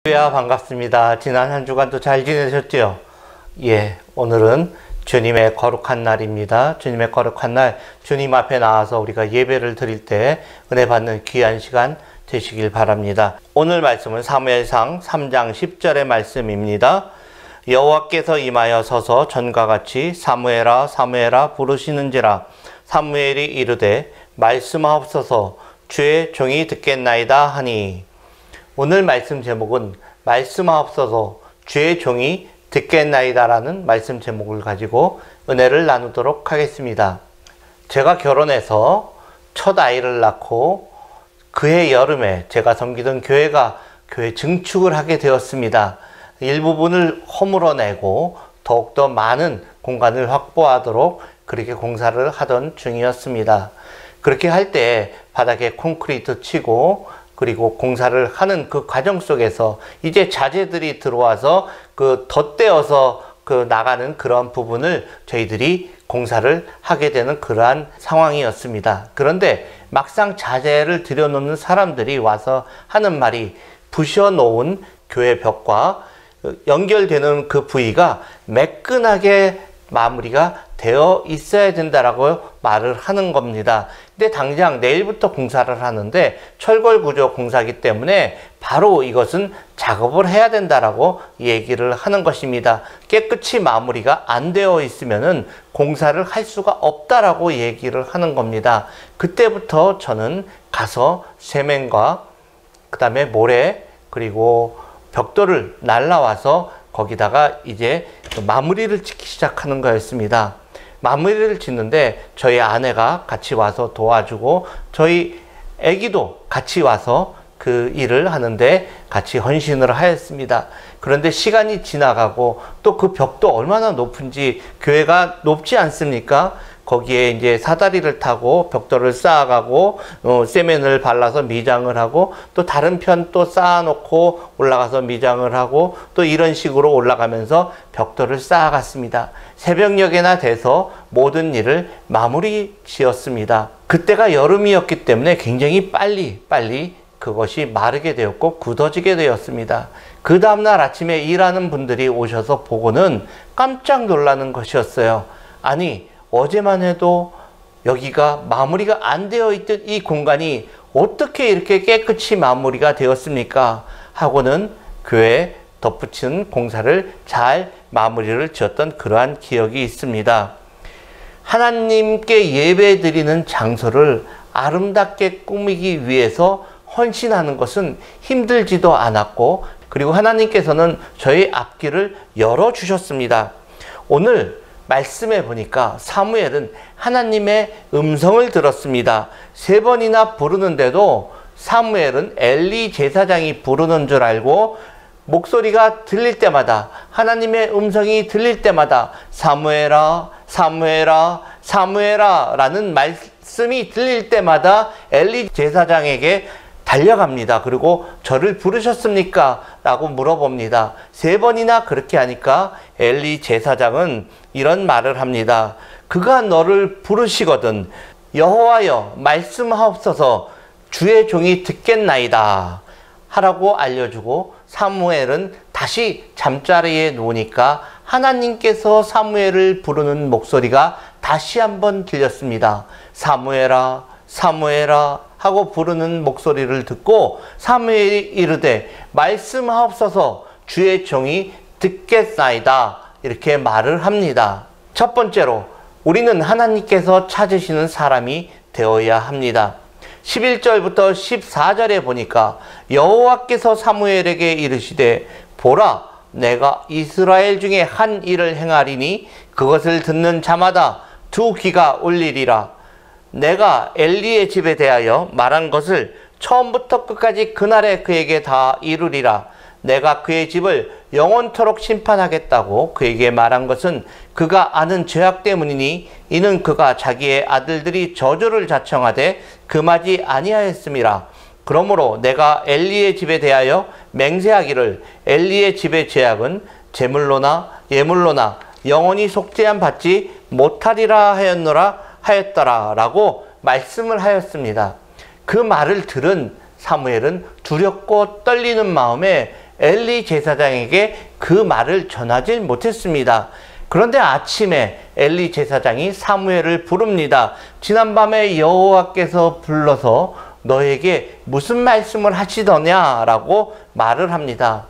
할렐루야, 반갑습니다. 지난 한 주간도 잘 지내셨죠? 예, 오늘은 주님의 거룩한 날입니다. 주님의 거룩한 날, 주님 앞에 나와서 우리가 예배를 드릴 때 은혜 받는 귀한 시간 되시길 바랍니다. 오늘 말씀은 사무엘상 3장 10절의 말씀입니다. 여호와께서 임하여 서서 전과 같이 사무엘아 사무엘아 부르시는지라. 사무엘이 이르되 말씀하옵소서 주의 종이 듣겠나이다 하니. 오늘 말씀 제목은 말씀하옵소서 주의 종이 듣겠나이다 라는 말씀 제목을 가지고 은혜를 나누도록 하겠습니다. 제가 결혼해서 첫 아이를 낳고 그해 여름에 제가 섬기던 교회가 교회 증축을 하게 되었습니다. 일부분을 허물어내고 더욱더 많은 공간을 확보하도록 그렇게 공사를 하던 중이었습니다. 그렇게 할 때 바닥에 콘크리트 치고 그리고 공사를 하는 그 과정 속에서 이제 자재들이 들어와서 덧대어서 나가는 그런 부분을 저희들이 공사를 하게 되는 그러한 상황이었습니다. 그런데 막상 자재를 들여놓는 사람들이 와서 하는 말이 부셔놓은 교회 벽과 연결되는 그 부위가 매끈하게 마무리가 되어 있어야 된다라고 말을 하는 겁니다. 근데 당장 내일부터 공사를 하는데 철골 구조 공사이기 때문에 바로 이것은 작업을 해야 된다라고 얘기를 하는 것입니다. 깨끗이 마무리가 안 되어 있으면은 공사를 할 수가 없다라고 얘기를 하는 겁니다. 그때부터 저는 가서 세면과 그 다음에 모래 그리고 벽돌을 날라와서 거기다가 이제 마무리를 짓기 시작하는 거였습니다. 마무리를 짓는데 저희 아내가 같이 와서 도와주고 저희 아기도 같이 와서 그 일을 하는데 같이 헌신을 하였습니다. 그런데 시간이 지나가고 또 그 벽도 얼마나 높은지 교회가 높지 않습니까? 거기에 이제 사다리를 타고 벽돌을 쌓아가고 세면을 발라서 미장을 하고 또 다른 편 또 쌓아놓고 올라가서 미장을 하고 또 이런 식으로 올라가면서 벽돌을 쌓아갔습니다. 새벽녘에나 돼서 모든 일을 마무리 지었습니다. 그때가 여름이었기 때문에 굉장히 빨리 그것이 마르게 되었고 굳어지게 되었습니다. 그 다음날 아침에 일하는 분들이 오셔서 보고는 깜짝 놀라는 것이었어요. 아니 어제만 해도 여기가 마무리가 안 되어 있던 이 공간이 어떻게 이렇게 깨끗이 마무리가 되었습니까? 하고는 교회에 덧붙이는 공사를 잘 마무리를 지었던 그러한 기억이 있습니다. 하나님께 예배 드리는 장소를 아름답게 꾸미기 위해서 헌신하는 것은 힘들지도 않았고 그리고 하나님께서는 저희 앞길을 열어주셨습니다. 오늘 말씀해 보니까 사무엘은 하나님의 음성을 들었습니다. 3번이나 부르는데도 사무엘은 엘리 제사장이 부르는 줄 알고 목소리가 들릴 때마다 하나님의 음성이 들릴 때마다 사무엘아 사무엘아 사무엘아 라는 말씀이 들릴 때마다 엘리 제사장에게 달려갑니다. 그리고 저를 부르셨습니까? 라고 물어봅니다. 3번이나 그렇게 하니까 엘리 제사장은 이런 말을 합니다. 그가 너를 부르시거든 여호와여 말씀하옵소서 주의 종이 듣겠나이다 하라고 알려주고 사무엘은 다시 잠자리에 누우니까 하나님께서 사무엘을 부르는 목소리가 다시 한번 들렸습니다. 사무엘아 사무엘아 하고 부르는 목소리를 듣고 사무엘이 이르되 말씀하옵소서 주의 종이 듣겠나이다 이렇게 말을 합니다. 첫 번째로 우리는 하나님께서 찾으시는 사람이 되어야 합니다. 11절부터 14절에 보니까 여호와께서 사무엘에게 이르시되 보라 내가 이스라엘 중에 한 일을 행하리니 그것을 듣는 자마다 2 귀가 울리리라. 내가 엘리의 집에 대하여 말한 것을 처음부터 끝까지 그날에 그에게 다 이루리라. 내가 그의 집을 영원토록 심판하겠다고 그에게 말한 것은 그가 아는 죄악 때문이니 이는 그가 자기의 아들들이 저주를 자청하되 금하지 아니하였음이라. 그러므로 내가 엘리의 집에 대하여 맹세하기를 엘리의 집의 죄악은 제물로나 예물로나 영원히 속죄함 받지 못하리라 하였더라 라고 말씀을 하였습니다. 그 말을 들은 사무엘은 두렵고 떨리는 마음에 엘리 제사장에게 그 말을 전하지 못했습니다. 그런데 아침에 엘리 제사장이 사무엘을 부릅니다. 지난밤에 여호와께서 불러서 너에게 무슨 말씀을 하시더냐라고 말을 합니다.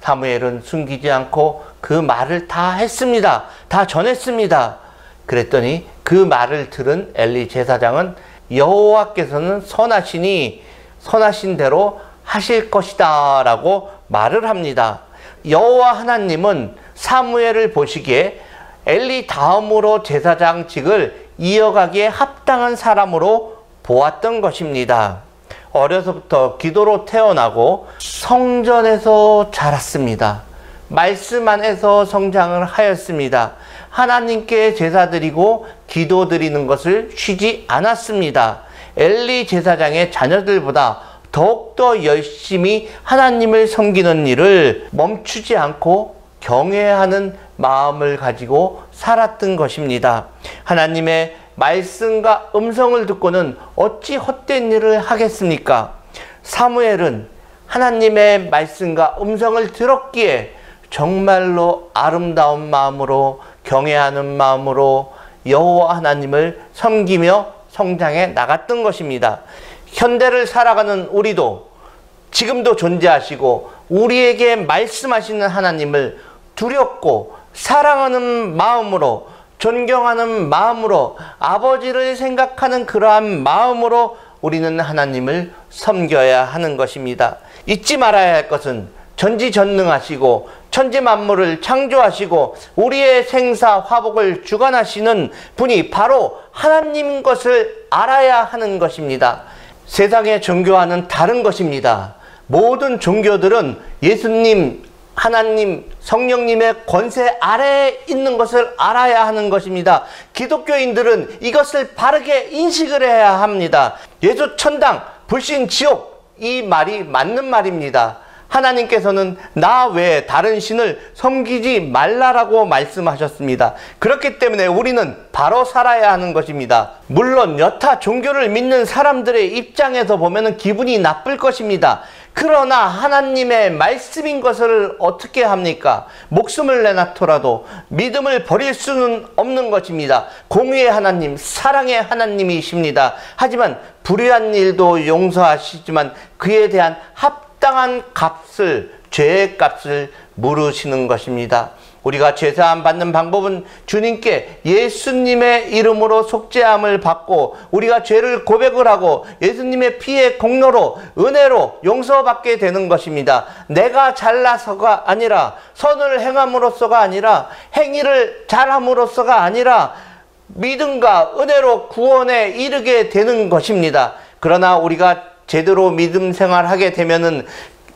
사무엘은 숨기지 않고 그 말을 다 했습니다. 다 전했습니다. 그랬더니 그 말을 들은 엘리 제사장은 여호와께서는 선하시니 선하신 대로 하실 것이다 라고 말을 합니다. 여호와 하나님은 사무엘을 보시기에 엘리 다음으로 제사장직을 이어가기에 합당한 사람으로 보았던 것입니다. 어려서부터 기도로 태어나고 성전에서 자랐습니다. 말씀 안에서 성장을 하였습니다. 하나님께 제사 드리고 기도 드리는 것을 쉬지 않았습니다. 엘리 제사장의 자녀들보다 더욱더 열심히 하나님을 섬기는 일을 멈추지 않고 경외하는 마음을 가지고 살았던 것입니다. 하나님의 말씀과 음성을 듣고는 어찌 헛된 일을 하겠습니까? 사무엘은 하나님의 말씀과 음성을 들었기에 정말로 아름다운 마음으로 경외하는 마음으로 여호와 하나님을 섬기며 성장해 나갔던 것입니다. 현대를 살아가는 우리도 지금도 존재하시고 우리에게 말씀하시는 하나님을 두렵고 사랑하는 마음으로 존경하는 마음으로 아버지를 생각하는 그러한 마음으로 우리는 하나님을 섬겨야 하는 것입니다. 잊지 말아야 할 것은 전지전능하시고 천지만물을 창조하시고 우리의 생사 화복을 주관하시는 분이 바로 하나님인 것을 알아야 하는 것입니다. 세상의 종교와는 다른 것입니다. 모든 종교들은 예수님, 하나님, 성령님의 권세 아래에 있는 것을 알아야 하는 것입니다. 기독교인들은 이것을 바르게 인식을 해야 합니다. 예수 천당, 불신 지옥, 이 말이 맞는 말입니다. 하나님께서는 나 외에 다른 신을 섬기지 말라라고 말씀하셨습니다. 그렇기 때문에 우리는 바로 살아야 하는 것입니다. 물론 여타 종교를 믿는 사람들의 입장에서 보면 기분이 나쁠 것입니다. 그러나 하나님의 말씀인 것을 어떻게 합니까? 목숨을 내놔더라도 믿음을 버릴 수는 없는 것입니다. 공의의 하나님, 사랑의 하나님이십니다. 하지만 불의한 일도 용서하시지만 그에 대한 합당한 값을, 죄의 값을 물으시는 것입니다. 우리가 죄사함 받는 방법은 주님께 예수님의 이름으로 속죄함을 받고 우리가 죄를 고백을 하고 예수님의 피의 공로로 은혜로 용서받게 되는 것입니다. 내가 잘나서가 아니라 선을 행함으로써가 아니라 행위를 잘함으로써가 아니라 믿음과 은혜로 구원에 이르게 되는 것입니다. 그러나 우리가 제대로 믿음 생활하게 되면은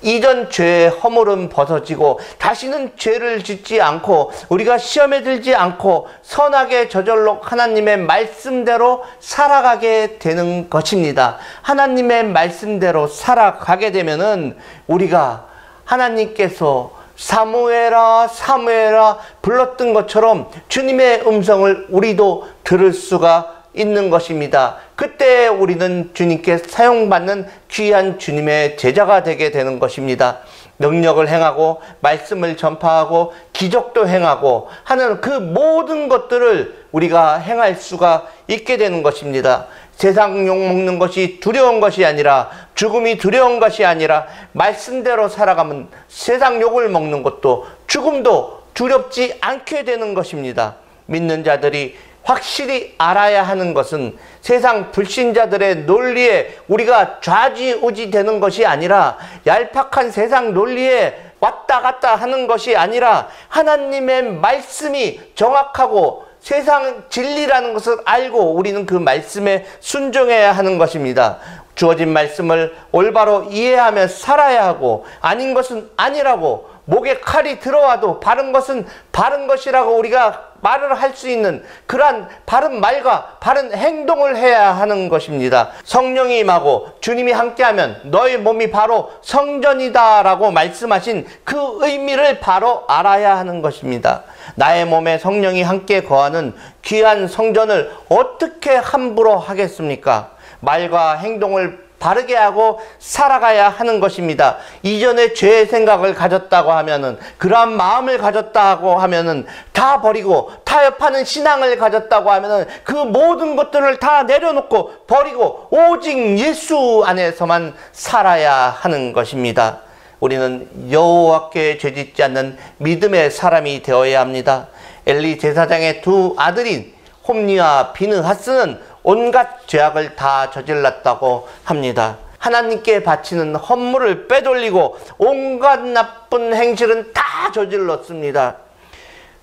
이전 죄의 허물은 벗어지고 다시는 죄를 짓지 않고 우리가 시험에 들지 않고 선하게 저절로 하나님의 말씀대로 살아가게 되는 것입니다. 하나님의 말씀대로 살아가게 되면은 우리가 하나님께서 사무엘아 사무엘아 불렀던 것처럼 주님의 음성을 우리도 들을 수가 있는 것입니다. 그때 우리는 주님께 사용받는 귀한 주님의 제자가 되게 되는 것입니다. 능력을 행하고 말씀을 전파하고 기적도 행하고 하는 그 모든 것들을 우리가 행할 수가 있게 되는 것입니다. 세상 욕먹는 것이 두려운 것이 아니라 죽음이 두려운 것이 아니라 말씀대로 살아가면 세상 욕을 먹는 것도 죽음도 두렵지 않게 되는 것입니다. 믿는 자들이 확실히 알아야 하는 것은 세상 불신자들의 논리에 우리가 좌지우지 되는 것이 아니라 얄팍한 세상 논리에 왔다 갔다 하는 것이 아니라 하나님의 말씀이 정확하고 세상 진리라는 것을 알고 우리는 그 말씀에 순종해야 하는 것입니다. 주어진 말씀을 올바로 이해하며 살아야 하고 아닌 것은 아니라고 목에 칼이 들어와도 바른 것은 바른 것이라고 우리가 말을 할 수 있는 그러한 바른 말과 바른 행동을 해야 하는 것입니다. 성령이 임하고 주님이 함께하면 너의 몸이 바로 성전이다 라고 말씀하신 그 의미를 바로 알아야 하는 것입니다. 나의 몸에 성령이 함께 거하는 귀한 성전을 어떻게 함부로 하겠습니까? 말과 행동을 바르게 하고 살아가야 하는 것입니다. 이전에 죄의 생각을 가졌다고 하면은, 그러한 마음을 가졌다고 하면은 다 버리고, 타협하는 신앙을 가졌다고 하면은 그 모든 것들을 다 내려놓고 버리고 오직 예수 안에서만 살아야 하는 것입니다. 우리는 여호와께 죄짓지 않는 믿음의 사람이 되어야 합니다. 엘리 제사장의 두 아들인 홈리와 비느하스는 온갖 죄악을 다 저질렀다고 합니다. 하나님께 바치는 헌물을 빼돌리고 온갖 나쁜 행실은 다 저질렀습니다.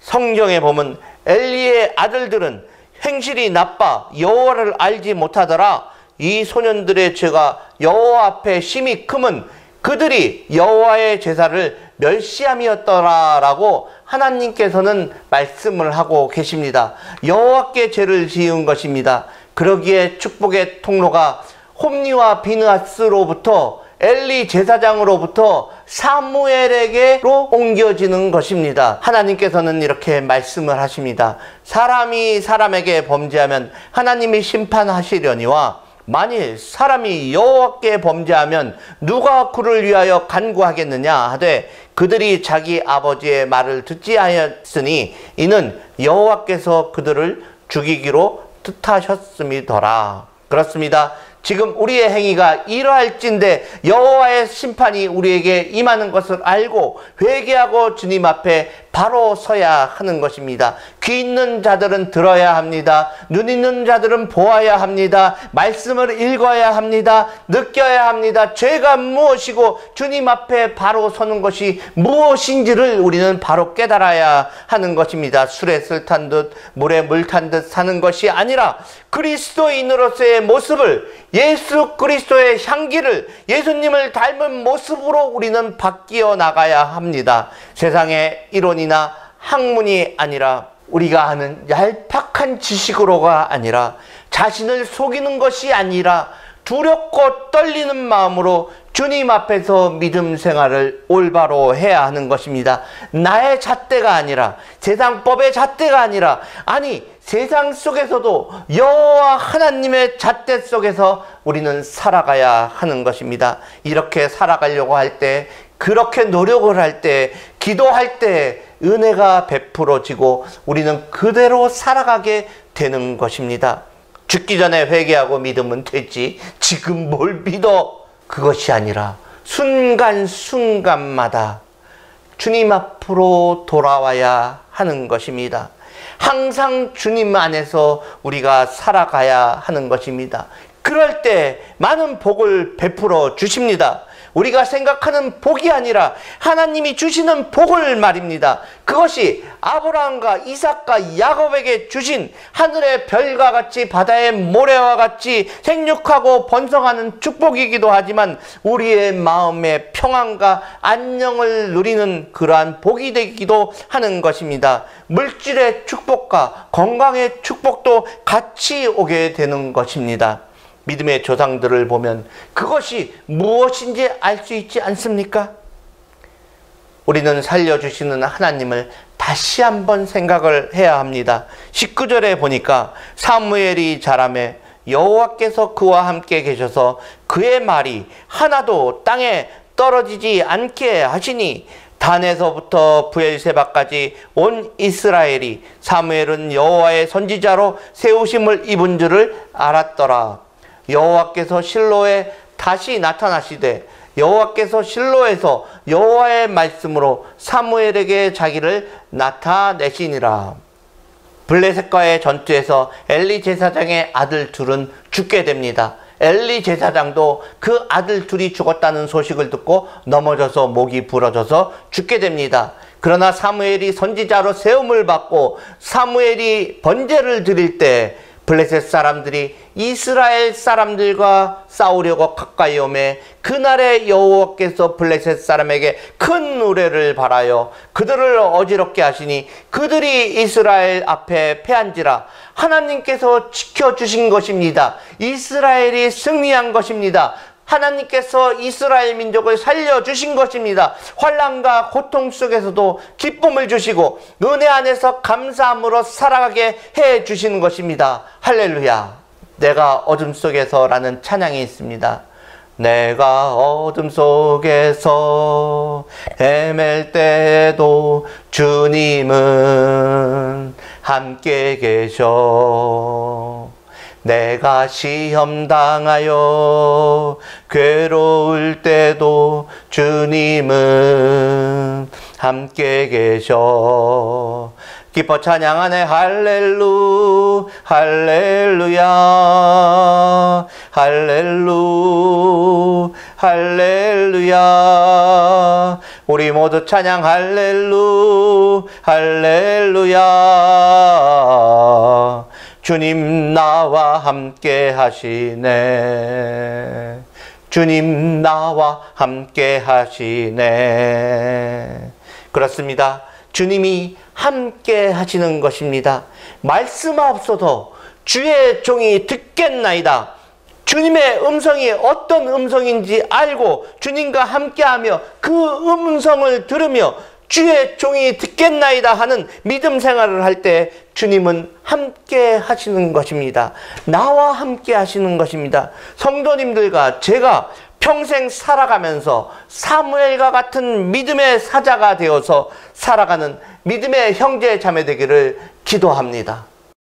성경에 보면 엘리의 아들들은 행실이 나빠 여호와를 알지 못하더라. 이 소년들의 죄가 여호와 앞에 심히 크면 그들이 여호와의 제사를 멸시함이었더라라고 하나님께서는 말씀을 하고 계십니다. 여호와께 죄를 지은 것입니다. 그러기에 축복의 통로가 홈리와 비느하스로부터 엘리 제사장으로부터 사무엘에게로 옮겨지는 것입니다. 하나님께서는 이렇게 말씀을 하십니다. 사람이 사람에게 범죄하면 하나님이 심판하시려니와 만일 사람이 여호와께 범죄하면 누가 그를 위하여 간구하겠느냐 하되 그들이 자기 아버지의 말을 듣지 하였으니 이는 여호와께서 그들을 죽이기로 뜻하셨음이더라. 그렇습니다. 지금 우리의 행위가 이러할진대 여호와의 심판이 우리에게 임하는 것을 알고 회개하고 주님 앞에 바로 서야 하는 것입니다. 귀 있는 자들은 들어야 합니다. 눈 있는 자들은 보아야 합니다. 말씀을 읽어야 합니다. 느껴야 합니다. 죄가 무엇이고 주님 앞에 바로 서는 것이 무엇인지를 우리는 바로 깨달아야 하는 것입니다. 술에 술 탄 듯 물에 물 탄 듯 사는 것이 아니라 그리스도인으로서의 모습을, 예수 그리스도의 향기를, 예수님을 닮은 모습으로 우리는 바뀌어 나가야 합니다. 세상의 이론이나 학문이 아니라 우리가 하는 얄팍한 지식으로가 아니라 자신을 속이는 것이 아니라 두렵고 떨리는 마음으로 주님 앞에서 믿음 생활을 올바로 해야 하는 것입니다. 나의 잣대가 아니라, 세상법의 잣대가 아니라, 아니 세상 속에서도 여호와 하나님의 잣대 속에서 우리는 살아가야 하는 것입니다. 이렇게 살아가려고 할 때, 그렇게 노력을 할 때, 기도할 때 은혜가 베풀어지고 우리는 그대로 살아가게 되는 것입니다. 죽기 전에 회개하고 믿으면 되지, 지금 뭘 믿어? 그것이 아니라 순간순간마다 주님 앞으로 돌아와야 하는 것입니다. 항상 주님 안에서 우리가 살아가야 하는 것입니다. 그럴 때 많은 복을 베풀어 주십니다. 우리가 생각하는 복이 아니라 하나님이 주시는 복을 말입니다. 그것이 아브라함과 이삭과 야곱에게 주신 하늘의 별과 같이 바다의 모래와 같이 생육하고 번성하는 축복이기도 하지만 우리의 마음의 평안과 안녕을 누리는 그러한 복이 되기도 하는 것입니다. 물질의 축복과 건강의 축복도 같이 오게 되는 것입니다. 믿음의 조상들을 보면 그것이 무엇인지 알 수 있지 않습니까? 우리는 살려주시는 하나님을 다시 한번 생각을 해야 합니다. 19절에 보니까 사무엘이 자라매 여호와께서 그와 함께 계셔서 그의 말이 하나도 땅에 떨어지지 않게 하시니 단에서부터 브엘세바까지 온 이스라엘이 사무엘은 여호와의 선지자로 세우심을 입은 줄을 알았더라. 여호와께서 실로에 다시 나타나시되 여호와께서 실로에서 여호와의 말씀으로 사무엘에게 자기를 나타내시니라. 블레셋과의 전투에서 엘리 제사장의 아들 둘은 죽게 됩니다. 엘리 제사장도 그 아들 둘이 죽었다는 소식을 듣고 넘어져서 목이 부러져서 죽게 됩니다. 그러나 사무엘이 선지자로 세움을 받고 사무엘이 번제를 드릴 때 블레셋 사람들이 이스라엘 사람들과 싸우려고 가까이 오매 그날에 여호와께서 블레셋 사람에게 큰 노래를 발하여 그들을 어지럽게 하시니 그들이 이스라엘 앞에 패한지라. 하나님께서 지켜주신 것입니다. 이스라엘이 승리한 것입니다. 하나님께서 이스라엘 민족을 살려주신 것입니다. 환난과 고통 속에서도 기쁨을 주시고 은혜 안에서 감사함으로 살아가게 해주시는 것입니다. 할렐루야. 내가 어둠 속에서 라는 찬양이 있습니다. 내가 어둠 속에서 헤맬 때에도 주님은 함께 계셔. 내가 시험 당하여 괴로울 때도 주님은 함께 계셔. 기뻐 찬양하네 할렐루야 할렐루야. 우리 모두 찬양 할렐루야. 주님 나와 함께 하시네. 주님 나와 함께 하시네. 그렇습니다. 주님이 함께 하시는 것입니다. 말씀하옵소서 주의 종이 듣겠나이다. 주님의 음성이 어떤 음성인지 알고 주님과 함께하며 그 음성을 들으며 주의 종이 듣겠나이다 하는 믿음 생활을 할 때 주님은 함께 하시는 것입니다. 나와 함께 하시는 것입니다. 성도님들과 제가 평생 살아가면서 사무엘과 같은 믿음의 사자가 되어서 살아가는 믿음의 형제 자매 되기를 기도합니다.